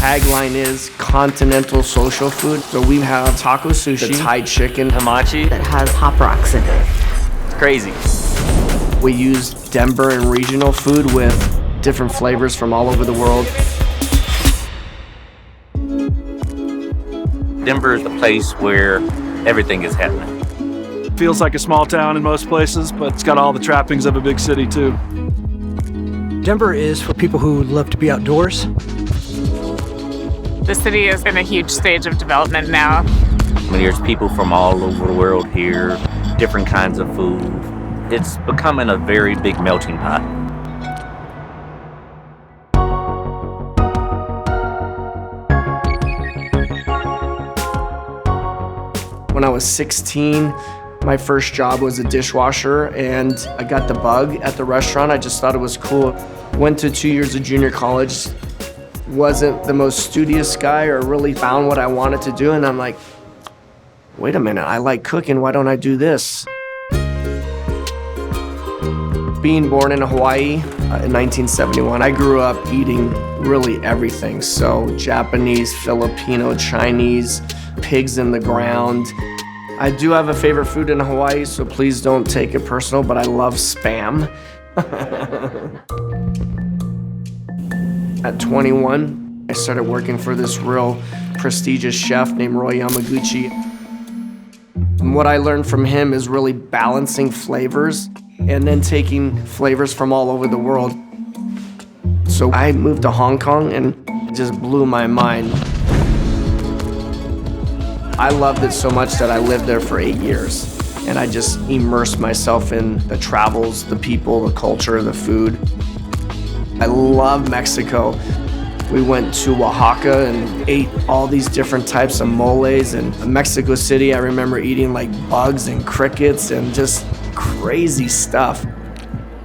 tagline is continental social food. So we have taco sushi, the Thai chicken, Hamachi that has hop rocks in it. It's crazy. We use Denver and regional food with different flavors from all over the world. Denver is the place where everything is happening. Feels like a small town in most places, but it's got all the trappings of a big city too. Denver is for people who love to be outdoors. The city is in a huge stage of development now. I mean, there's people from all over the world here, different kinds of food. It's becoming a very big melting pot. When I was 16, my first job was a dishwasher, and I got the bug at the restaurant. I just thought it was cool. Went to 2 years of junior college. Wasn't the most studious guy or really found what I wanted to do, and I'm like, wait a minute, I like cooking, why don't I do this? Being born in Hawaii in 1971, I grew up eating really everything. So Japanese, Filipino, Chinese, pigs in the ground. I do have a favorite food in Hawaii, so please don't take it personal, but I love Spam. At 21, I started working for this real prestigious chef named Roy Yamaguchi. And what I learned from him is really balancing flavors and then taking flavors from all over the world. So I moved to Hong Kong and it just blew my mind. I loved it so much that I lived there for 8 years. And I just immersed myself in the travels, the people, the culture, the food. I love Mexico. We went to Oaxaca and ate all these different types of moles. And in Mexico City, I remember eating like bugs and crickets and just crazy stuff.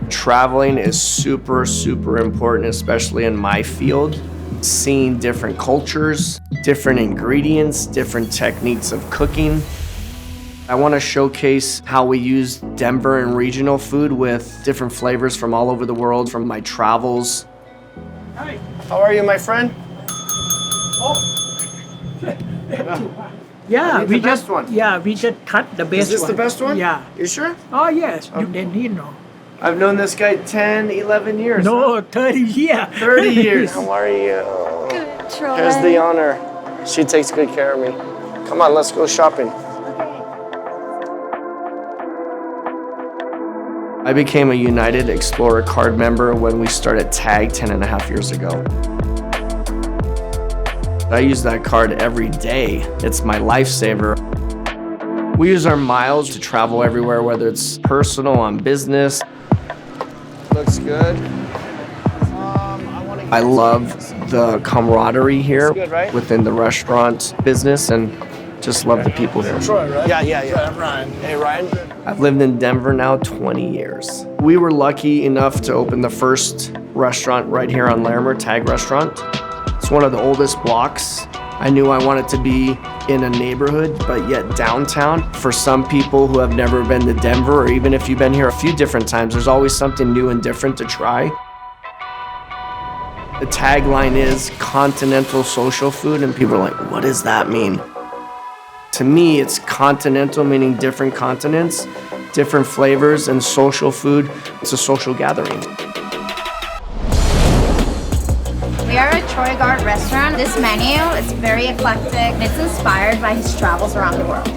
Traveling is super, super important, especially in my field. Seeing different cultures, different ingredients, different techniques of cooking. I want to showcase how we use Denver and regional food with different flavors from all over the world, from my travels. Hi. How are you, my friend? Yeah, the best one. Yeah, we just cut the best one. Is this the best one? Yeah. You sure? Oh yes, you know. I've known this guy 10, 11 years. No, 30 years. 30 years. How are you? Good, Troy. Here's the owner. She takes good care of me. Come on, let's go shopping. I became a United Explorer card member when we started TAG 10.5 years ago. I use that card every day. It's my lifesaver. We use our miles to travel everywhere, whether it's personal, on business. Looks good. I love the camaraderie here within the restaurant business and just love the people here. Troy, right? Yeah. I'm Ryan. Hey, Ryan. I've lived in Denver now 20 years. We were lucky enough to open the first restaurant right here on Larimer, Tag Restaurant. It's one of the oldest blocks. I knew I wanted to be in a neighborhood, but yet downtown. For some people who have never been to Denver, or even if you've been here a few different times, there's always something new and different to try. The tagline is continental social food, and people are like, what does that mean? To me, it's continental, meaning different continents, different flavors, and social food. It's a social gathering. We are a Troy Guard restaurant. This menu is very eclectic. It's inspired by his travels around the world.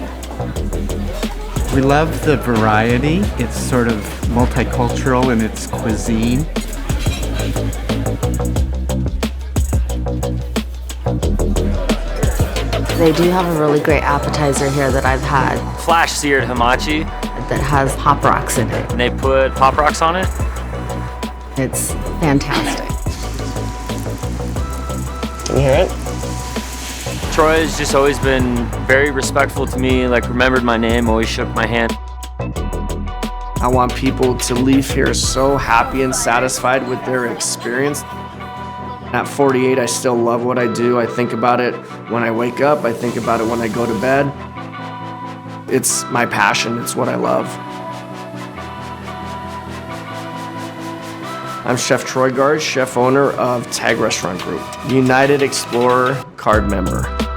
We love the variety. It's sort of multicultural in its cuisine. They do have a really great appetizer here that I've had Flash seared hamachi, that has hop rocks in it. and they put pop rocks on it. It's fantastic. Can you hear it? Troy has just always been very respectful to me, like remembered my name, always shook my hand. I want people to leave here so happy and satisfied with their experience. At 48, I still love what I do. I think about it when I wake up. I think about it when I go to bed. It's my passion. It's what I love. I'm Chef Troy Gard, chef owner of Tag Restaurant Group, United Explorer card member.